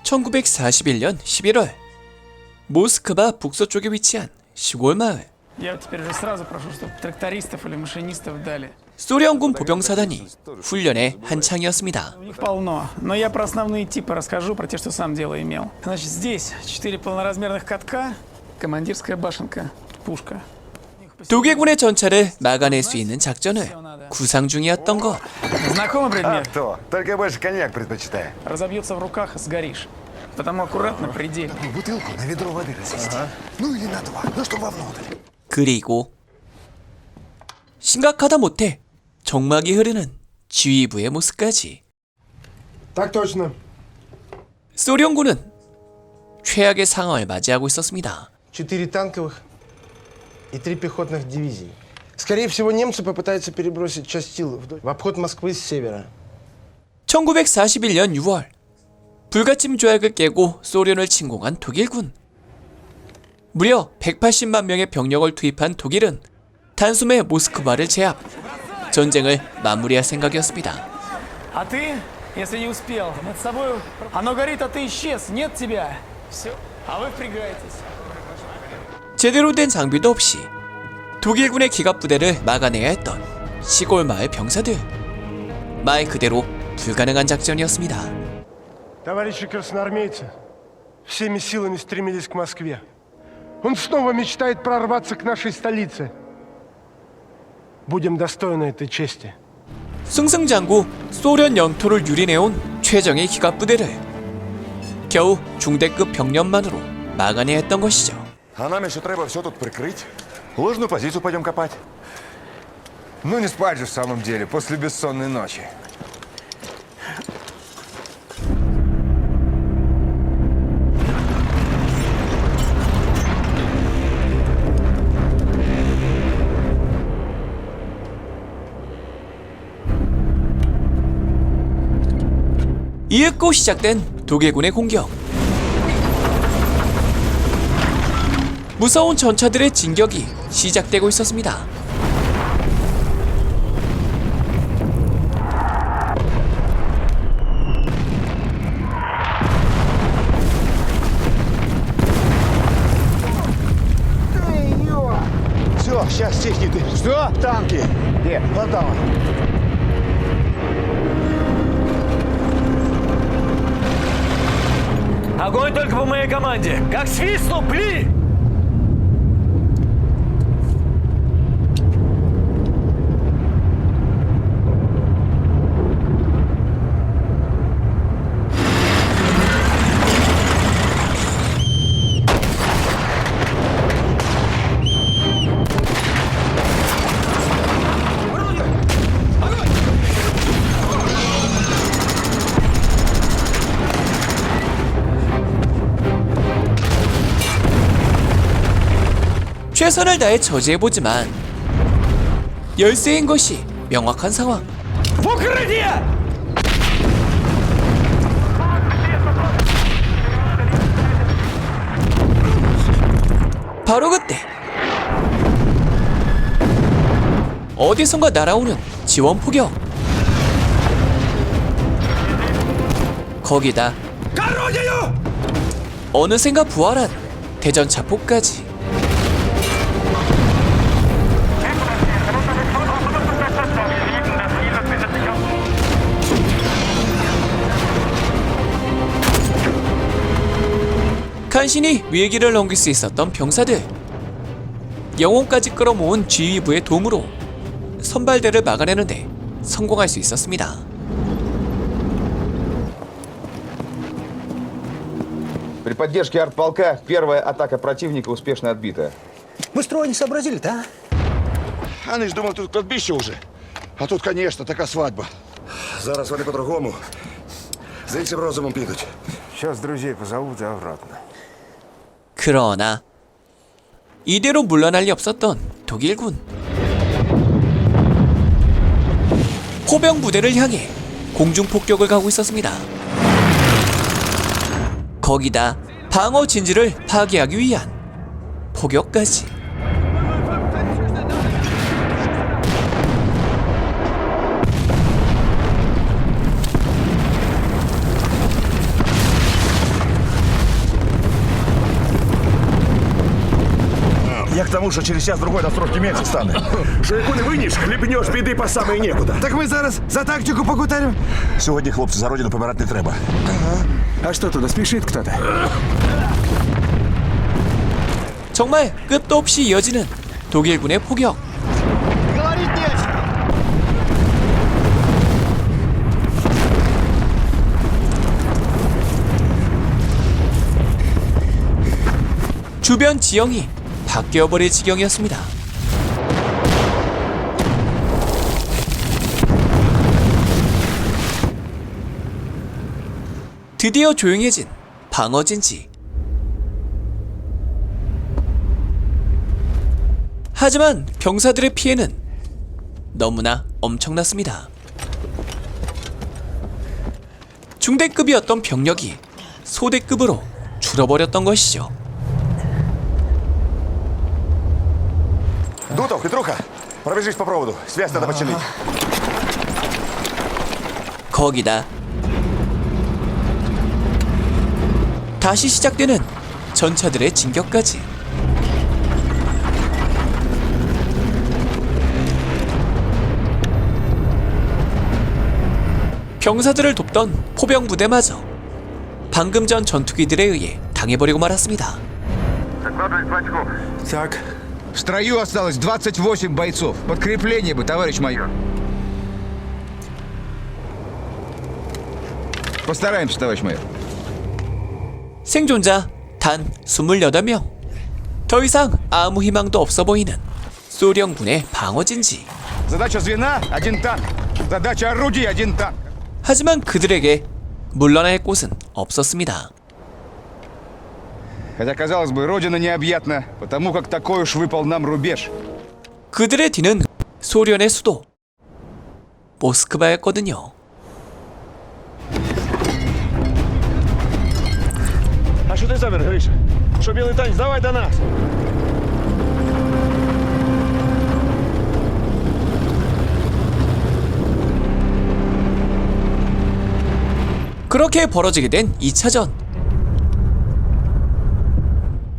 1941년 11월 모스크바 북서쪽에 위치한 시골 마을. Я теперь уже сразу прошу, чтобы трактористов или машинистов дали. 소련군 보병사단이 훈련의 한창이었습니다. У них полно, но я про основные типы расскажу, про те, что сам дело имел. Значит, здесь 4 полноразмерных катка, командирская башенка, пушка. 독일군의 전차를 막아낼 수 있는 작전을 구상 중이었던 것. Знакомый предмет? То, только больше коньяк предпочитаю. Разобьется в руках, сгоришь. Потому аккуратно, предель. Бутылку на ведро воды развести. Ну или на два, но что вовнутрь. 그리고 심각하다 못해 정막이 흐르는 지휘부의 모습까지. Так точно. 소련군은 최악의 상황을 맞이하고 있었습니다. 4 танковых и 3 пехотных дивизии. Скорее всего, немцы попытаются перебросить часть сил в обход Москвы с севера. 1941년 6월 불가침 조약을 깨고 소련을 침공한 독일군. 무려 180만 명의 병력을 투입한 독일은 단숨에 모스크바를 제압, 전쟁을 마무리할 생각이었습니다. А ты, если не успел, над собой... Оно горит, а ты исчез, нет тебя. Все, а вы впрягаетесь. 제대로 된 장비도 없이 독일군의 기갑부대를 막아내야 했던 시골 마을 병사들. 말 그대로 불가능한 작전이었습니다. Товарищи красноармейцы, всеми силами стремились к Москве. Он снова мечтает прорваться к нашей столице. Будем достойны этой чести. 승승장구 소련 영토를 유린해온 최정예 기갑부대를 겨우 중대급 병력만으로 막아내야 했던 것이죠. А нам еще треба все тут прикрыть. Ложную позицию пойдем копать. Ну не спать же в самом деле, после бессонной ночи. 이윽고 시작된 독일군의 공격. 무서운 전차들의 진격이 시작되고 있었습니다. Все, сейчас техники. Что? Танки. Где? Вот там. Огонь только по моей команде! Как свистну, пли! 최선을 다해 저지해보지만 열세인 것이 명확한 상황. В укрытие! 바로 그때 어디선가 날아오는 지원 포격. 거기다 어느샌가 부활한 대전차포까지. 간신히 위기를 넘길 수 있었던 병사들. 영혼까지 끌어모은 지휘부의 도움으로 선발대를 막아내는데 성공할 수 있었습니다. При поддержке артполка первая атака противника успешно отбита. Мы строго не сообразили-то, а? Они ж думали, тут кладбище уже. А тут, конечно, така свадьба. Зараз вони по-другому. За іншим розумом підуть. Сейчас друзей позовут и обратно. 그러나 이대로 물러날 리 없었던 독일군. 포병 부대를 향해 공중 폭격을 가고 있었습니다. 거기다 방어 진지를 파괴하기 위한 포격까지. Я к тому, що через час-другой нас трошки менше стане. Що яку не виніш, хліпнеш біди по саме нікуди. Так ми зараз за тактику покутаримо. Сьогодні, хлопці, за родину помирати не треба. А что туда спешит кто-то? 정말 끝도 없이 이어지는 독일군의 포격. 주변 지형이 바뀌어버릴 지경이었습니다. 드디어 조용해진 방어진지. 하지만 병사들의 피해는 너무나 엄청났습니다. 중대급이었던 병력이 소대급으로 줄어버렸던 것이죠. Дутов, Петруха, пробежись по проводу. Связь надо починить. 거기다 다시 시작되는 전차들의 진격까지. 병사들을 돕던 포병 부대마저 방금 전 전투기들에 의해 당해버리고 말았습니다. Так, В строю осталось 28 бойцов. Подкрепление бы, товарищ майор. Постараемся, товарищ майор. 생존자 단 28명. 더 이상 아무 희망도 없어 보이는 소련군의 방어진지. Задача звена — один танк. Задача орудий — один танк. 하지만 그들에게 물러날 곳은 없었습니다. Хотя, казалось бы, родина необъятна, потому как такой уж выпал нам рубеж. 그들의 뒤는 소련의 수도 모스크바였거든요. А що ти замер, Гриша? Що білий танець, давай до нас. 그렇게 벌어지게 된 2차전.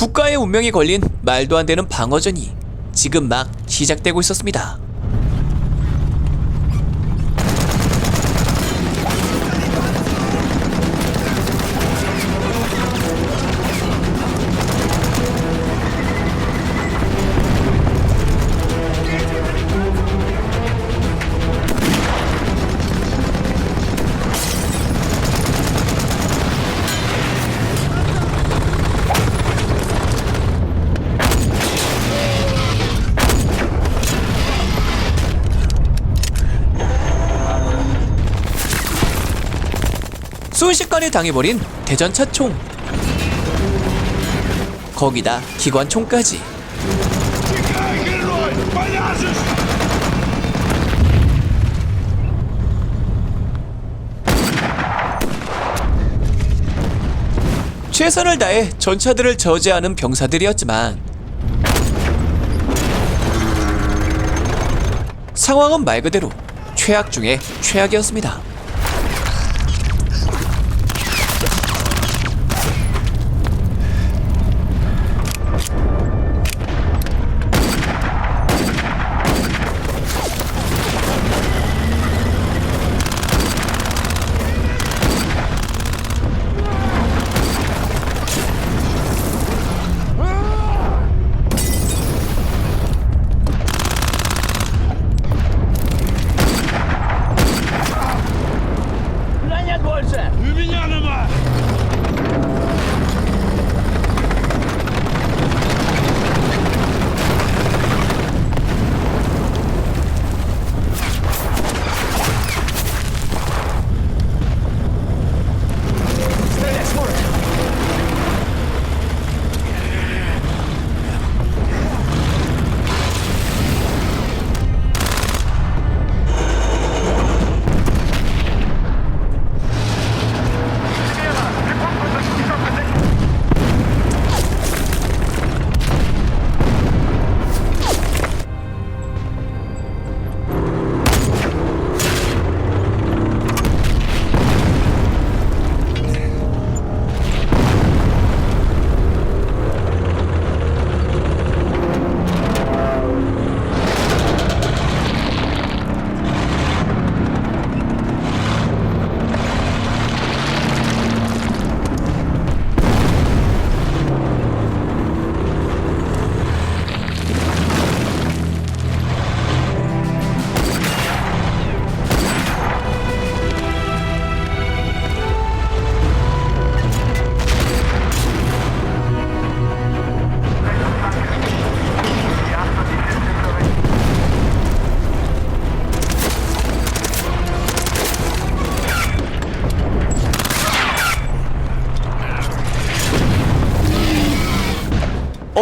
국가의 운명이 걸린 말도 안 되는 방어전이 지금 막 시작되고 있었습니다. 순식간에 당해버린 대전차 총. 거기다 기관총까지. 최선을 다해 전차들을 저지하는 병사들이었지만 상황은 말 그대로 최악 중의 최악이었습니다.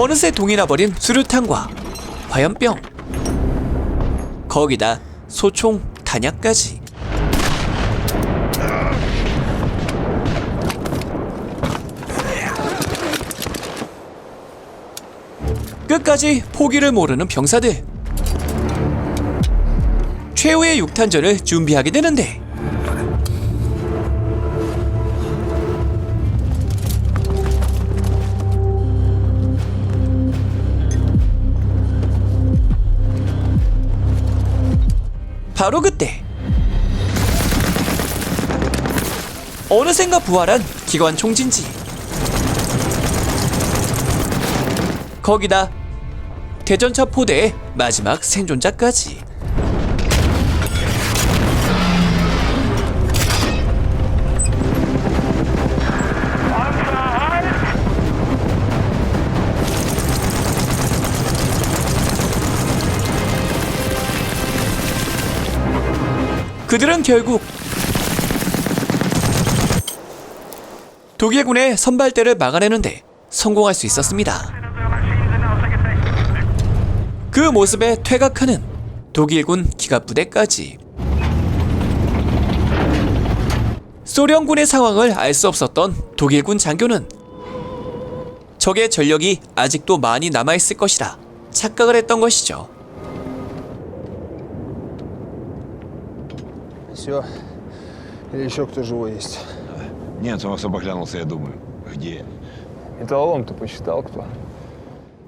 어느새 동이 나버린 수류탄과 화염병, 거기다 소총 단약까지. 끝까지 포기를 모르는 병사들. 최후의 육탄전을 준비하게 되는데 바로 그때 어느샌가 부활한 기관 총진지, 거기다 대전차 포대의 마지막 생존자까지. 그들은 결국 독일군의 선발대를 막아내는데 성공할 수 있었습니다. 그 모습에 퇴각하는 독일군 기갑부대까지. 소련군의 상황을 알 수 없었던 독일군 장교는 적의 전력이 아직도 많이 남아있을 것이라 착각을 했던 것이죠. Все. Или еще кто живой есть? Нет, он особо глянулся, я думаю. Где? Металлолом-то посчитал кто?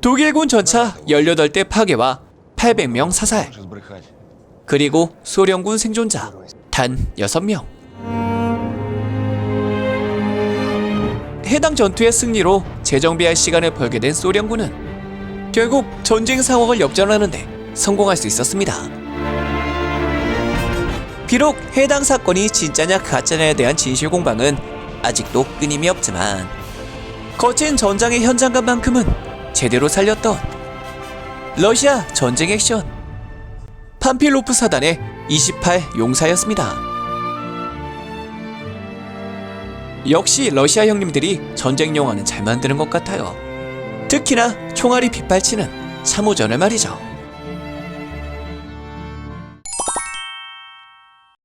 독일군 전차 18대 파괴와 800명 사살, Сбрехать. 그리고 소련군 생존자 단 6명. 해당 전투의 승리로 재정비할 시간을 벌게 된 소련군은 결국 전쟁 상황을 역전하는데 성공할 수 있었습니다. 비록 해당 사건이 진짜냐 가짜냐에 대한 진실 공방은 아직도 끊임이 없지만 거친 전장의 현장감만큼은 제대로 살렸던 러시아 전쟁 액션 팜필로프 사단의 28 용사였습니다. 역시 러시아 형님들이 전쟁 영화는 잘 만드는 것 같아요. 특히나 총알이 빗발치는 참호전을 말이죠.